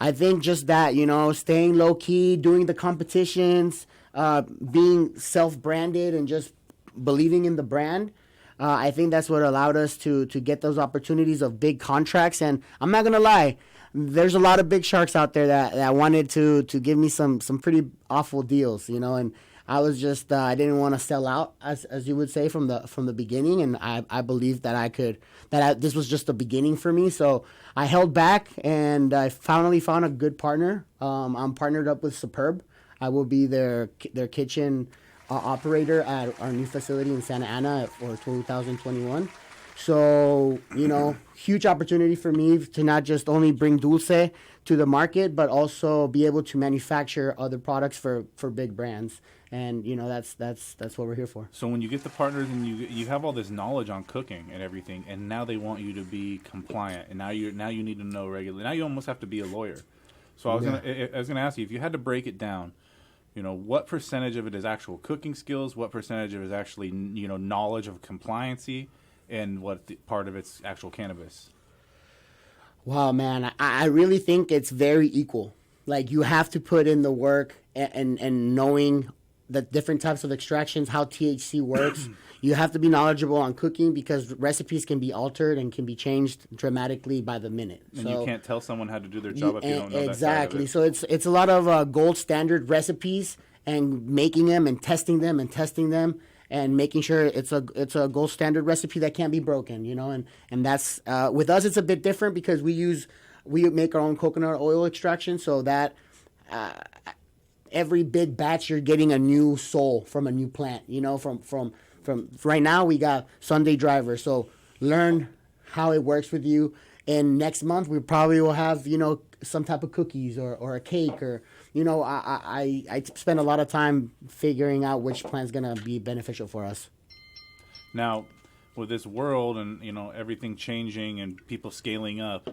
I think just that, you know, staying low key, doing the competitions, being self-branded and just believing in the brand. I think that's what allowed us to get those opportunities of big contracts. And I'm not going to lie, there's a lot of big sharks out there that wanted to give me some pretty awful deals, you know, and I was just, I didn't want to sell out, as you would say, from the beginning. And I believed that this was just the beginning for me. So I held back, and I finally found a good partner. I'm partnered up with Superb. I will be their kitchen operator at our new facility in Santa Ana for 2021. So, you know, huge opportunity for me to not just only bring Dulce to the market, but also be able to manufacture other products for big brands. And, you know, that's what we're here for. So when you get the partners and you have all this knowledge on cooking and everything, and now they want you to be compliant, and now you need to know regularly. Now you almost have to be a lawyer. So I was gonna ask you, if you had to break it down, you know, what percentage of it is actual cooking skills? What percentage of it is actually, you know, knowledge of compliancy, and what part of it's actual cannabis? Wow, man, I really think it's very equal. Like, you have to put in the work and knowing the different types of extractions, how THC works. You have to be knowledgeable on cooking because recipes can be altered and can be changed dramatically by the minute. And you can't tell someone how to do their job if you don't know exactly. that side of it. So it's a lot of gold standard recipes and making them and testing them and making sure it's a gold standard recipe that can't be broken, you know. And that's with us it's a bit different because we make our own coconut oil extraction, so that every big batch you're getting a new soul from a new plant, you know. From right now we got Sunday Driver, so learn how it works with you. And next month we probably will have, you know, some type of cookies or a cake, or, you know, I spend a lot of time figuring out which plant's gonna be beneficial for us. Now, with this world and, you know, everything changing and people scaling up,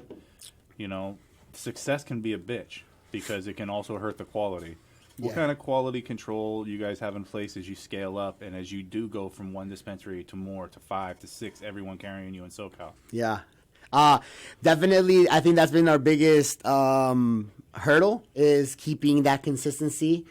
you know, success can be a bitch because it can also hurt the quality. What kind of quality control you guys have in place as you scale up and as you do go from one dispensary to more, to 5 to 6, everyone carrying you in SoCal? Yeah. Definitely, I think that's been our biggest hurdle, is keeping that consistency.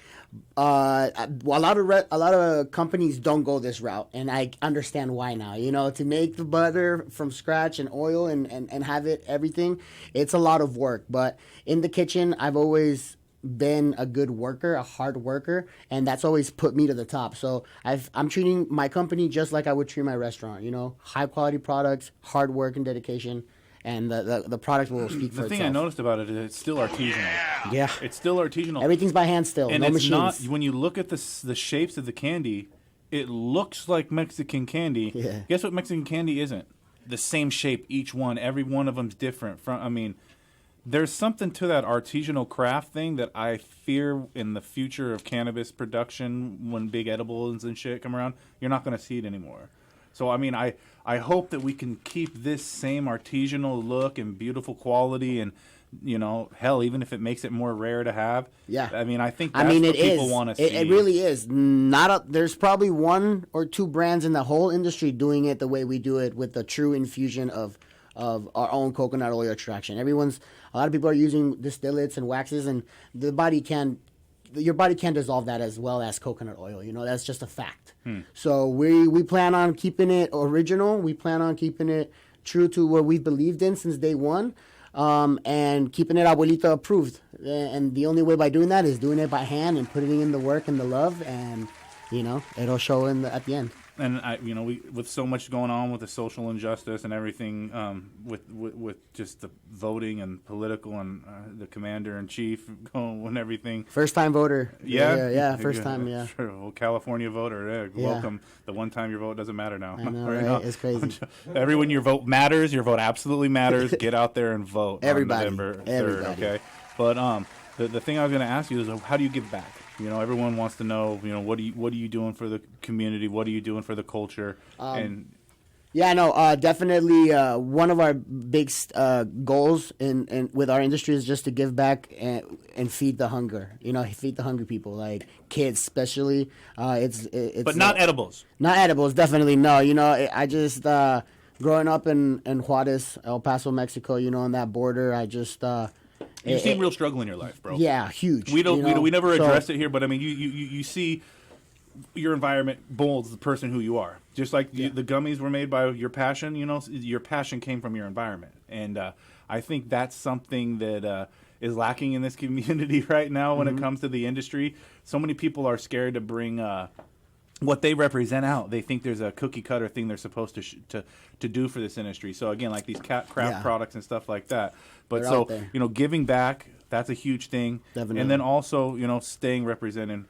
A lot of companies don't go this route, and I understand why now. You know, to make the butter from scratch and oil and have it everything, it's a lot of work. But in the kitchen, I've always been a good worker, a hard worker, and that's always put me to the top. So I'm treating my company just like I would treat my restaurant. You know, high quality products, hard work and dedication, and the product will speak for itself. The thing I noticed about it is it's still artisanal. Yeah, it's still artisanal. Everything's by hand still, and no it's machines. not. When you look at the shapes of the candy, it looks like Mexican candy. Yeah. Guess what Mexican candy isn't? The same shape, each one. Every one of them's different. I mean, there's something to that artisanal craft thing that I fear in the future of cannabis production, when big edibles and shit come around, you're not going to see it anymore. So, I mean, I hope that we can keep this same artisanal look and beautiful quality, and, you know, hell, even if it makes it more rare to have. Yeah. I mean, I think that's what people want to see. It really is. There's probably 1 or 2 brands in the whole industry doing it the way we do it, with the true infusion of of our own coconut oil extraction. A lot of people are using distillates and waxes, and your body can't dissolve that as well as coconut oil. That's just a fact. So we plan on keeping it original. We plan on keeping it true to what we've believed in since day one, and keeping it abuelita approved. And the only way by doing that is doing it by hand and putting in the work and the love, and it'll show at the end. And we with so much going on with the social injustice and everything, with just the voting and political and the commander in chief going and everything. First time voter. Yeah, first time. Yeah. Sure. Well, California voter. Welcome. The one time your vote doesn't matter now. I know, right? It's crazy. Everyone, your vote matters. Your vote absolutely matters. Get out there and vote. Everybody. On November 3rd, okay. But the thing I was going to ask you is, how do you give back? Everyone wants to know, what are you doing for the community? What are you doing for the culture? Definitely. One of our big goals in with our industry is just to give back and feed the hunger. Feed the hungry people, like kids, especially. It's but not edibles. Not edibles, definitely no. I just growing up in Juarez, El Paso, Mexico. On that border, I just. You've seen real struggle in your life, bro. Yeah, huge. We never address it here, but I mean, you see your environment molds the person who you are. Just like the gummies were made by your passion, your passion came from your environment, and I think that's something that is lacking in this community right now when it comes to the industry. So many people are scared to bring what they represent out. They think there's a cookie cutter thing they're supposed to do for this industry. So again, like these craft products and stuff like that. But they're giving back, that's a huge thing. Definitely. And then also, staying represented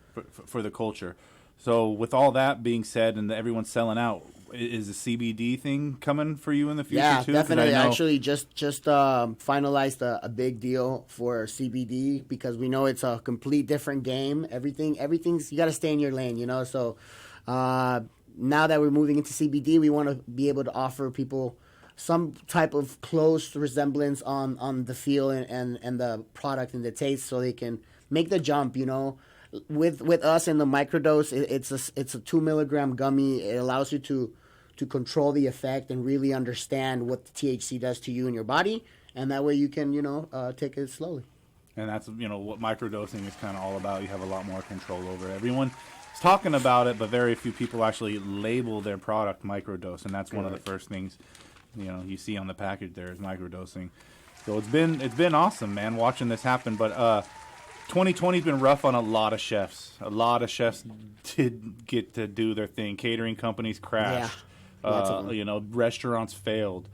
for the culture. So with all that being said, and everyone's selling out, is the CBD thing coming for you in the future too? Yeah, definitely. Actually, just finalized a big deal for CBD because we know it's a complete different game. Everything's you got to stay in your lane, So now that we're moving into CBD, we want to be able to offer people some type of close resemblance on the feel and the product and the taste, so they can make the jump. With us in the microdose, it's a 2 milligram gummy. It allows you to control the effect and really understand what the THC does to you and your body, and that way you can take it slowly. And that's what microdosing is kind of all about. You have a lot more control over it. Everyone is talking about it, but very few people actually label their product microdose, and that's one of the first things you see on the package there is microdosing. So it's been awesome, man, watching this happen. But 2020's been rough on a lot of chefs. A lot of chefs did get to do their thing. Catering companies crashed. Restaurants failed.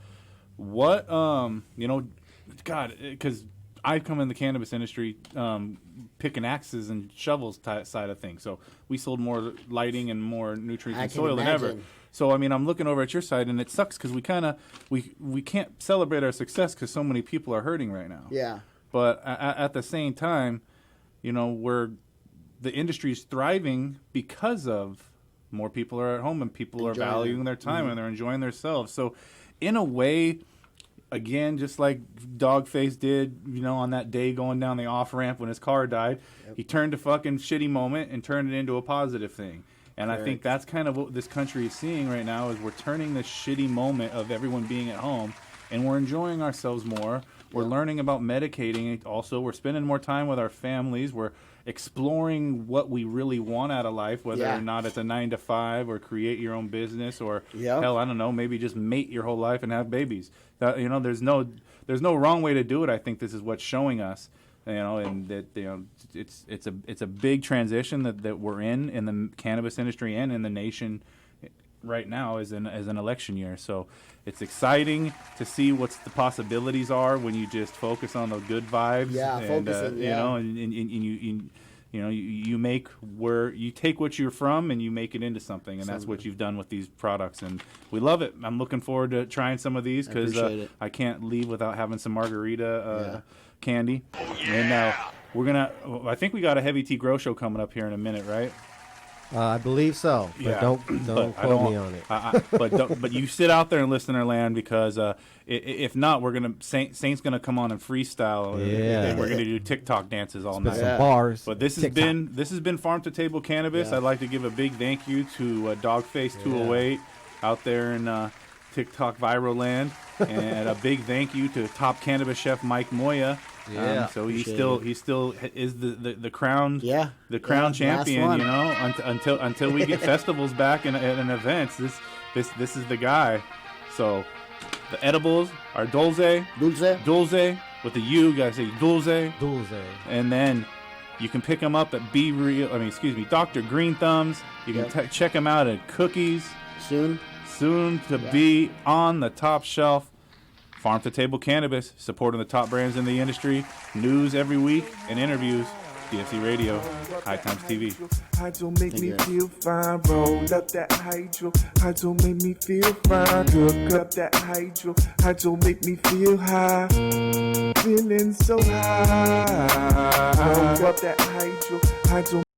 What God, because I come in the cannabis industry picking axes and shovels side of things. So we sold more lighting and more nutrients and soil than ever. So, I mean, I'm looking over at your side, and it sucks because we can't celebrate our success because so many people are hurting right now. Yeah. But at the same time, the industry is thriving because of more people are at home and people are valuing their time and they're enjoying themselves. So, in a way, again, just like Doggface did, on that day going down the off-ramp when his car died, he turned a fucking shitty moment and turned it into a positive thing. And I think that's kind of what this country is seeing right now is we're turning this shitty moment of everyone being at home and we're enjoying ourselves more. We're learning about medicating. Also, we're spending more time with our families. We're exploring what we really want out of life, whether or not it's a 9 to 5 or create your own business or hell, I don't know, maybe just mate your whole life and have babies. There's no wrong way to do it. I think this is what's showing us. And that it's a big transition that we're in the cannabis industry and in the nation right now as an election year. So it's exciting to see what the possibilities are when you just focus on the good vibes. Yeah, focusing. You make where you take what you're from and you make it into something, and that's what you've done with these products, and we love it. I'm looking forward to trying some of these because I can't leave without having some margarita candy. And I think we got a Heavy Tea Grow show coming up here in a minute, right? I believe so, but don't quote me on it. But you sit out there and listen to our land because if not, Saint's gonna come on and freestyle. And we're gonna do TikTok dances all night. Some bars. But this has been Farm to Table Cannabis. I'd like to give a big thank you to Doggface208 out there in TikTok viral land. And a big thank you to top cannabis chef Mike Moya. Yeah, so he still is the crown last champion, one. you know, until we get festivals back and events. This is the guy. So the edibles are Dulze with the U. You gotta say Dulze. And then you can pick them up at Dr. Green Thumbs. You can check them out at Cookies. Soon to be on the top shelf. Farm to Table Cannabis, supporting the top brands in the industry. News every week and interviews. DFC Radio, High Times TV. Hydro make me feel fine. Roll up that hydro. Hydro make me feel fine. Cook up that hydro. Hydro make me feel high. Feeling so high. Roll up that hydro. Hydro